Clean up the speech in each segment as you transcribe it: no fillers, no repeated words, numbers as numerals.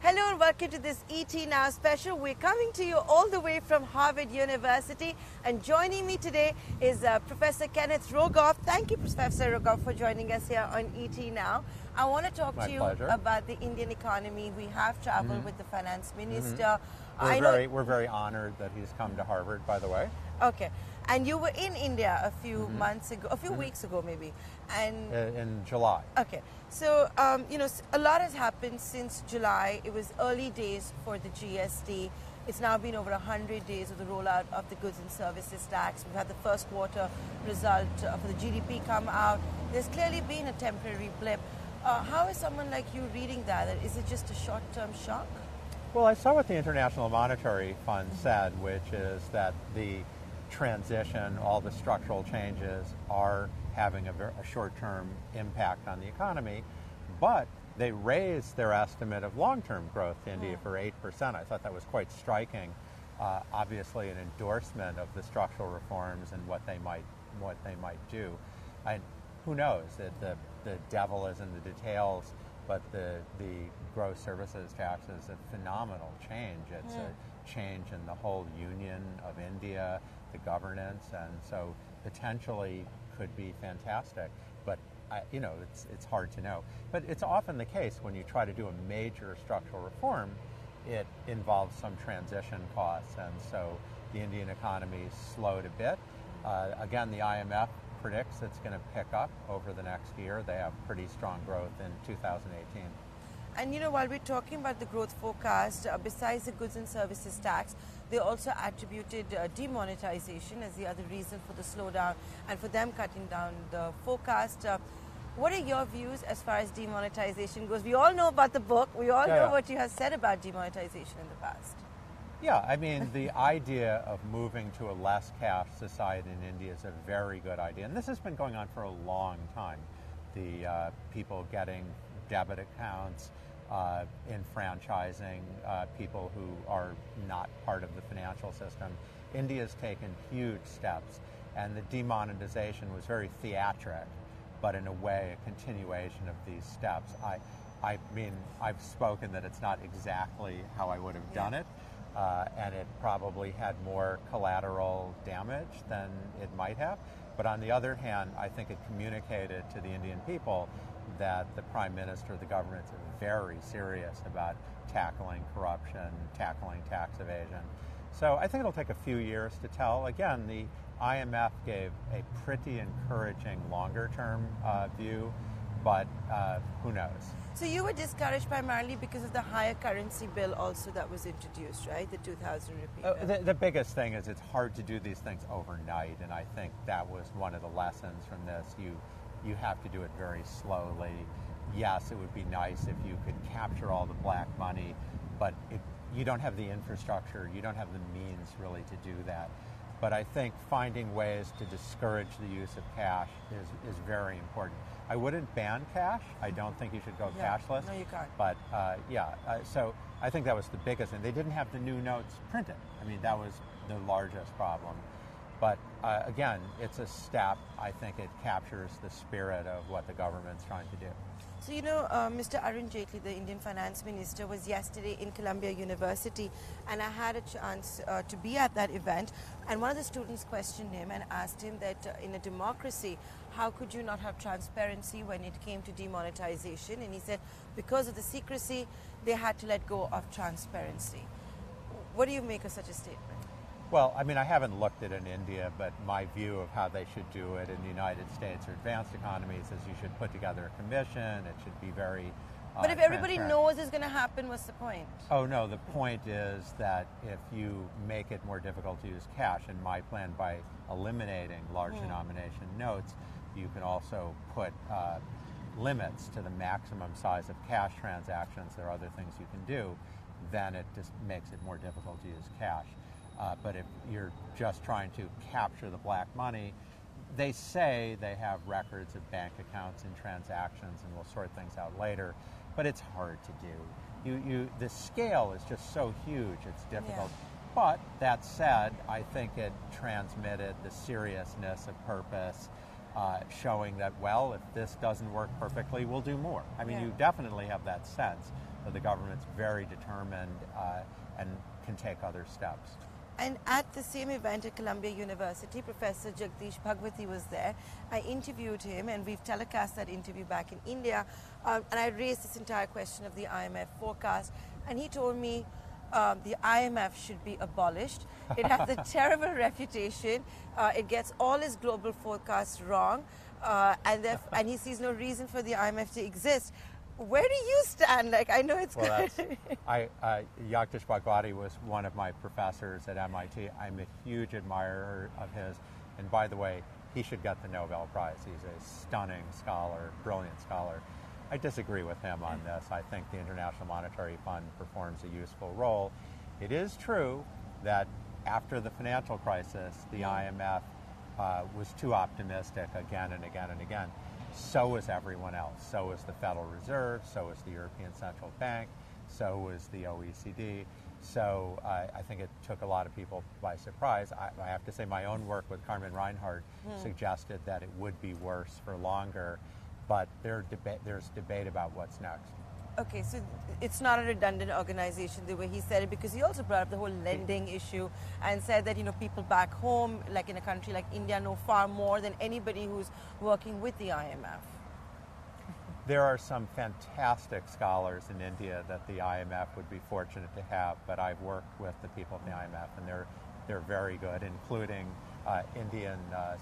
Hello and welcome to this ET Now special. We're coming to you all the way from Harvard University, and joining me today is Professor Kenneth Rogoff. Thank you, Professor Rogoff, for joining us here on ET Now. I want to talk to you about the Indian economy. We have traveled with the finance minister. We're very honored that he's come to Harvard, by the way. Okay. And you were in India a few months ago, a few weeks ago maybe. And in July. Okay. So, a lot has happened since July. It was early days for the GST. It's now been over 100 days of the rollout of the goods and services tax. We've had the first quarter result for the GDP come out. There's clearly been a temporary blip. How is someone like you reading that? Is it just a short-term shock? Well, I saw what the International Monetary Fund said, which is that the transition, all the structural changes are having a short-term impact on the economy, but they raised their estimate of long-term growth to India for 8%. I thought that was quite striking. Obviously, an endorsement of the structural reforms and what they might do. Who knows? The devil is in the details, but the gross services tax is a phenomenal change. It's a change in the whole union of India, the governance, and so potentially could be fantastic. But it's hard to know. But it's often the case when you try to do a major structural reform, it involves some transition costs, and so the Indian economy slowed a bit. Again, the IMF predicts it's going to pick up over the next year. They have pretty strong growth in 2018. And while we're talking about the growth forecast, besides the goods and services tax, they also attributed demonetization as the other reason for the slowdown and for them cutting down the forecast. What are your views as far as demonetization goes? We all know about the book. We all know what you have said about demonetization in the past. Yeah, I mean, the idea of moving to a less cash society in India is a very good idea. And this has been going on for a long time. The people getting debit accounts, enfranchising people who are not part of the financial system. India's taken huge steps, and the demonetization was very theatric, but in a way a continuation of these steps. I mean, I've spoken that it's not exactly how I would have done it, and it probably had more collateral damage than it might have. But on the other hand, I think it communicated to the Indian people that the Prime Minister, the government, is very serious about tackling corruption, tackling tax evasion. So I think it'll take a few years to tell. Again, the IMF gave a pretty encouraging longer-term view, but who knows? So you were discouraged primarily because of the higher currency bill also that was introduced, right? The 2,000 rupee. The biggest thing is it's hard to do these things overnight, and I think that was one of the lessons from this. You have to do it very slowly. Yes, it would be nice if you could capture all the black money, but you don't have the infrastructure, you don't have the means really to do that. But I think finding ways to discourage the use of cash is very important. I wouldn't ban cash. I don't think you should go cashless. No, you can't. But so I think that was the biggest thing. They didn't have the new notes printed. I mean, that was the largest problem. But again, it's a step. I think it captures the spirit of what the government's trying to do. So, Mr. Arun Jaitley, the Indian finance minister, was yesterday in Columbia University, and I had a chance to be at that event. And one of the students questioned him and asked him that in a democracy, how could you not have transparency when it came to demonetization? And he said, because of the secrecy, they had to let go of transparency. What do you make of such a statement? Well, I mean, I haven't looked at it in India, but my view of how they should do it in the United States or advanced economies is you should put together a commission. It should be very But if everybody knows it's going to happen, what's the point? Oh, no, the point is that if you make it more difficult to use cash, in my plan, by eliminating large denomination notes, you can also put limits to the maximum size of cash transactions. There are other things you can do. Then it just makes it more difficult to use cash. But if you're just trying to capture the black money, they say they have records of bank accounts and transactions, and we'll sort things out later. But it's hard to do. The scale is just so huge; it's difficult. Yeah. But that said, I think it transmitted the seriousness of purpose, showing that, well, if this doesn't work perfectly, we'll do more. I mean, you definitely have that sense. but the government's very determined and can take other steps. And at the same event at Columbia University, Professor Jagdish Bhagwati was there. I interviewed him, and we've telecast that interview back in India. And I raised this entire question of the IMF forecast, and he told me the IMF should be abolished. It has a terrible reputation. It gets all its global forecasts wrong, and he sees no reason for the IMF to exist. Where do you stand? Like, I know it's well, good. Jagdish Bhagwati was one of my professors at MIT. I'm a huge admirer of his. And by the way, he should get the Nobel Prize. He's a stunning scholar, brilliant scholar. I disagree with him on this. I think the International Monetary Fund performs a useful role. It is true that after the financial crisis, the IMF was too optimistic again and again and again. So was everyone else. So was the Federal Reserve, so was the European Central Bank, so was the OECD. So I think it took a lot of people by surprise. I have to say my own work with Carmen Reinhardt suggested that it would be worse for longer, but there's debate about what's next. Okay, so it's not a redundant organization the way he said it, because he also brought up the whole lending issue and said that, you know, people back home, like in a country like India, know far more than anybody who's working with the IMF. There are some fantastic scholars in India that the IMF would be fortunate to have, but I've worked with the people at the IMF, and they're very good, including Indian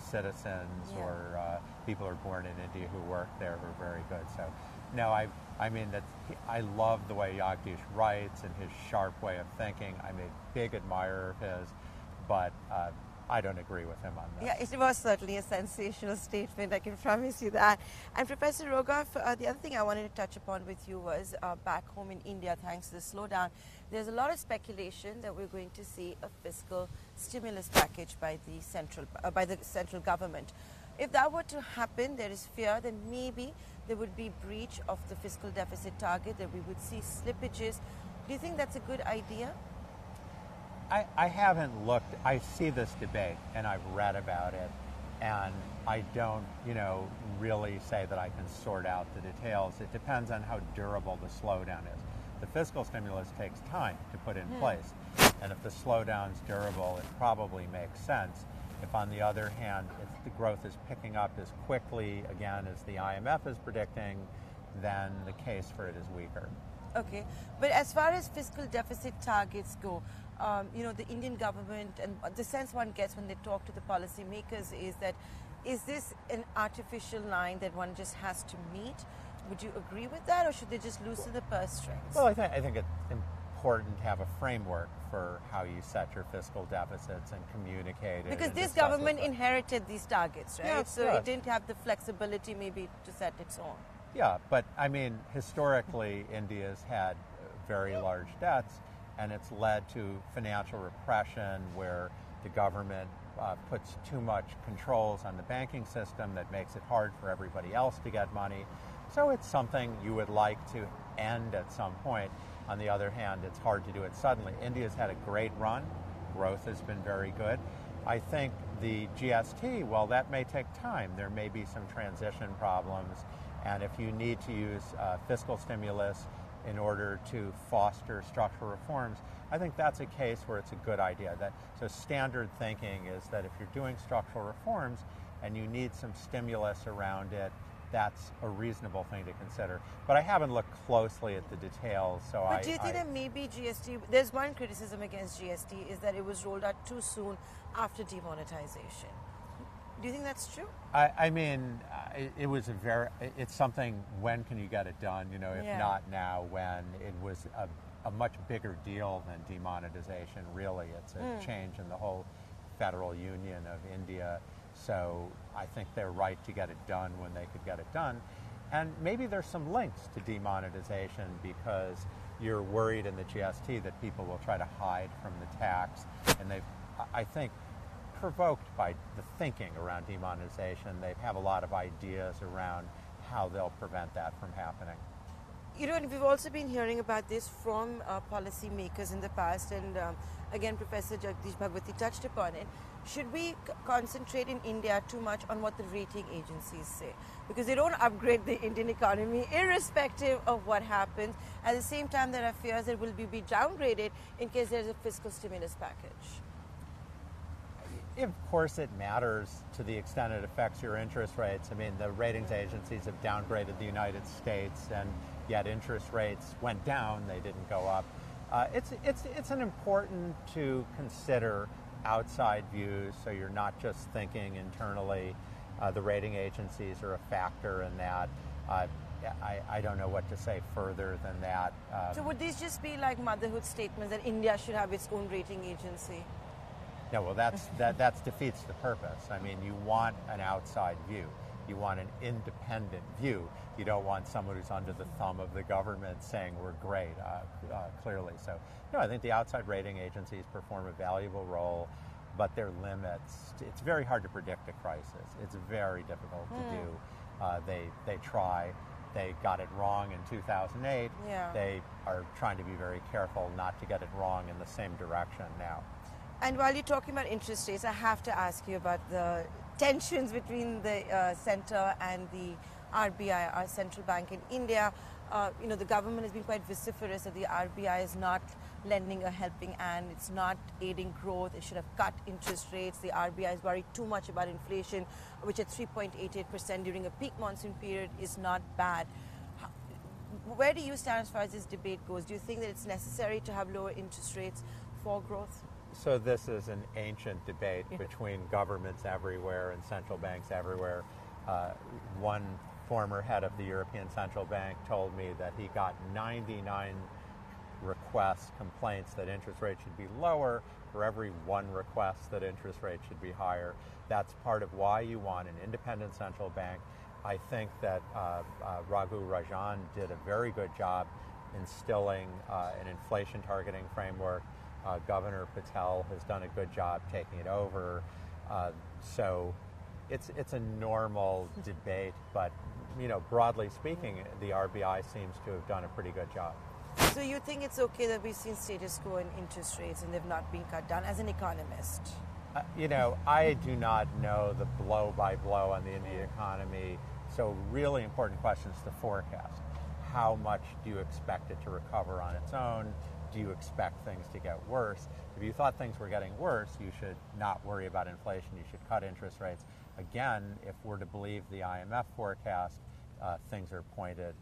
citizens or people who are born in India who work there who are very good. So, no, I mean that I love the way Jagdish writes and his sharp way of thinking. I'm a big admirer of his, but I don't agree with him on this. Yeah, it was certainly a sensational statement, I can promise you that. And Professor Rogoff, the other thing I wanted to touch upon with you was back home in India, thanks to the slowdown, there's a lot of speculation that we're going to see a fiscal stimulus package by the central government. If that were to happen, there is fear that maybe there would be breach of the fiscal deficit target, that we would see slippages. Do you think that's a good idea? I haven't looked. I see this debate, and I've read about it, and I don't, really say that I can sort out the details. It depends on how durable the slowdown is. The fiscal stimulus takes time to put in place, and if the slowdown's durable, it probably makes sense. If, on the other hand, if the growth is picking up as quickly, again, as the IMF is predicting, then the case for it is weaker. Okay, but as far as fiscal deficit targets go, the Indian government, and the sense one gets when they talk to the policymakers is this an artificial line that one just has to meet? Would you agree with that, or should they just loosen the purse strings? Well, I think it's important to have a framework for how you set your fiscal deficits and communicate it. Because this government inherited these targets, right? Yeah, so it didn't have the flexibility maybe to set its own. Yeah, but I mean, historically, India's had very large debts, and it's led to financial repression where the government puts too much controls on the banking system that makes it hard for everybody else to get money. So it's something you would like to end at some point. On the other hand, it's hard to do it suddenly. India's had a great run. Growth has been very good. I think the GST, well, that may take time. There may be some transition problems. And if you need to use fiscal stimulus in order to foster structural reforms, I think that's a case where it's a good idea. So standard thinking is that if you're doing structural reforms and you need some stimulus around it, that's a reasonable thing to consider. But I haven't looked closely at the details, so But do you think that maybe GST, there's one criticism against GST, is that it was rolled out too soon after demonetization. Do you think that's true? I mean, it was it's something, when can you get it done, if not now, when it was a much bigger deal than demonetization, really. It's a change in the whole federal union of India. So I think they're right to get it done when they could get it done. And maybe there's some links to demonetization because you're worried in the GST that people will try to hide from the tax. And I think, provoked by the thinking around demonetization, they have a lot of ideas around how they'll prevent that from happening. And we've also been hearing about this from policymakers in the past, and again, Professor Jagdish Bhagwati touched upon it. Should we concentrate in India too much on what the rating agencies say? Because they don't upgrade the Indian economy irrespective of what happens. At the same time, there are fears that will be downgraded in case there's a fiscal stimulus package. Of course, it matters to the extent it affects your interest rates. I mean, the ratings agencies have downgraded the United States, and yet interest rates went down, they didn't go up. It's an important to consider outside views, so you're not just thinking internally. The rating agencies are a factor in that. I don't know what to say further than that. So would these just be like motherhood statements that India should have its own rating agency? No, well, that defeats the purpose. I mean, you want an outside view. You want an independent view. You don't want someone who's under the thumb of the government saying we're great, clearly. So, no, I think the outside rating agencies perform a valuable role, but their limits, it's very hard to predict a crisis. It's very difficult to do. They try. They got it wrong in 2008. Yeah. They are trying to be very careful not to get it wrong in the same direction now. And while you're talking about interest rates, I have to ask you about the tensions between the center and the RBI, our central bank in India. The government has been quite vociferous that the RBI is not lending a helping hand. It's not aiding growth. It should have cut interest rates. The RBI is worried too much about inflation, which at 3.88% during a peak monsoon period is not bad. Where do you stand as far as this debate goes? Do you think that it's necessary to have lower interest rates for growth? So this is an ancient debate between governments everywhere and central banks everywhere. One former head of the European Central Bank told me that he got 99 requests, complaints that interest rates should be lower for every one request that interest rates should be higher. That's part of why you want an independent central bank. I think that Raghu Rajan did a very good job instilling an inflation targeting framework. Governor Patel has done a good job taking it over. So it's a normal debate, but broadly speaking, the RBI seems to have done a pretty good job. So you think it's okay that we've seen status quo in interest rates and they've not been cut down as an economist? I do not know the blow by blow on the Indian economy. So really important question is the forecast. How much do you expect it to recover on its own? Do you expect things to get worse? If you thought things were getting worse, you should not worry about inflation. You should cut interest rates. Again, if we're to believe the IMF forecast, things are pointed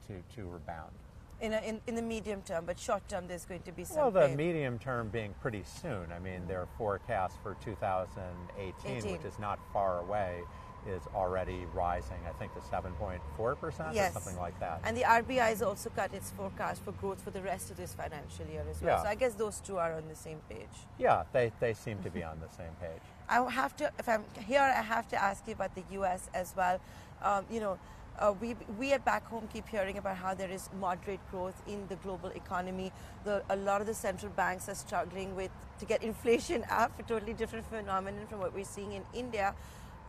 to rebound. In the medium term, but short term there's going to be some Well, the pain. medium term being pretty soon. I mean, their forecast for 2018, which is not far away, is already rising, I think, to 7.4% Yes. or something like that. And the RBI has also cut its forecast for growth for the rest of this financial year as well. Yeah. So I guess those two are on the same page. Yeah, they seem to be on the same page. I have to, if I'm here, I have to ask you about the U.S. as well. We at back home keep hearing about how there is moderate growth in the global economy. A lot of the central banks are struggling to get inflation up, a totally different phenomenon from what we're seeing in India.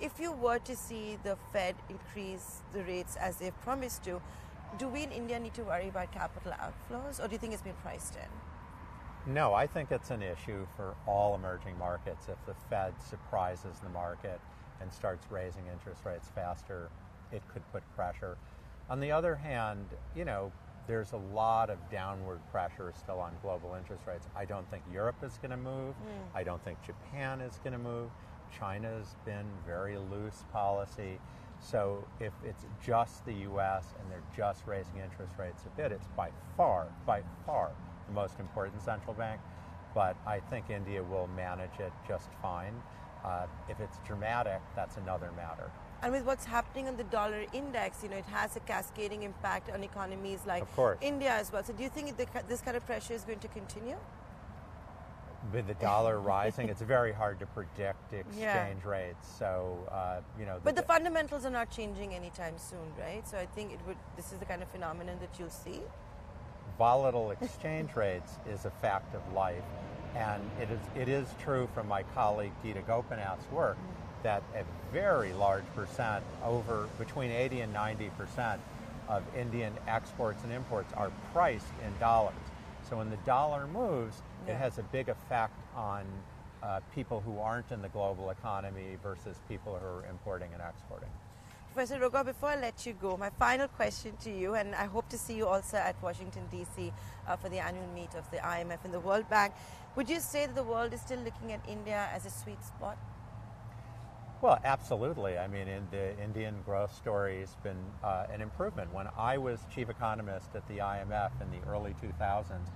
If you were to see the Fed increase the rates as they've promised to, do we in India need to worry about capital outflows, or do you think it's been priced in? No, I think it's an issue for all emerging markets. If the Fed surprises the market and starts raising interest rates faster, it could put pressure. On the other hand, there's a lot of downward pressure still on global interest rates. I don't think Europe is going to move. I don't think Japan is going to move. China's been very loose policy. So if it's just the U.S. and they're just raising interest rates a bit, it's by far the most important central bank. But I think India will manage it just fine. If it's dramatic, that's another matter. And with what's happening on the dollar index, it has a cascading impact on economies like Of course. India as well. So do you think this kind of pressure is going to continue? With the dollar rising, it's very hard to predict exchange rates. So, But the fundamentals are not changing anytime soon, right? So I think this is the kind of phenomenon that you'll see. Volatile exchange rates is a fact of life. And it is true from my colleague Geeta Gopinath's work that a very large percent, between 80 and 90%, of Indian exports and imports are priced in dollars. So when the dollar moves, it has a big effect on people who aren't in the global economy versus people who are importing and exporting. Professor Rogoff, before I let you go, my final question to you, and I hope to see you also at Washington, D.C. For the annual meet of the IMF and the World Bank. Would you say that the world is still looking at India as a sweet spot? Well, absolutely. I mean, the Indian growth story has been an improvement. When I was chief economist at the IMF in the early 2000s,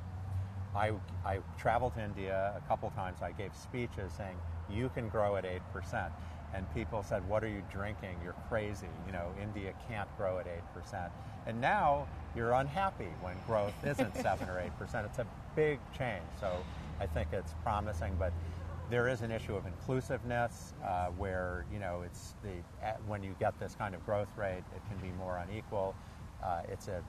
I traveled to India a couple times. I gave speeches saying, you can grow at 8%. And people said, what are you drinking? You're crazy. You know, India can't grow at 8%. And now you're unhappy when growth isn't 7 or 8%. It's a big change. So I think it's promising, but there is an issue of inclusiveness where, you know, when you get this kind of growth rate, it can be more unequal. It's a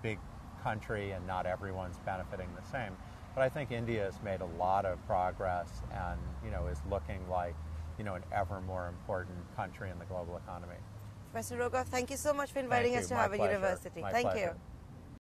big country and not everyone's benefiting the same. But I think India has made a lot of progress and, you know, is looking like, you know, an ever more important country in the global economy. Professor Rogoff, thank you so much for inviting us to Harvard University. My Thank pleasure. you.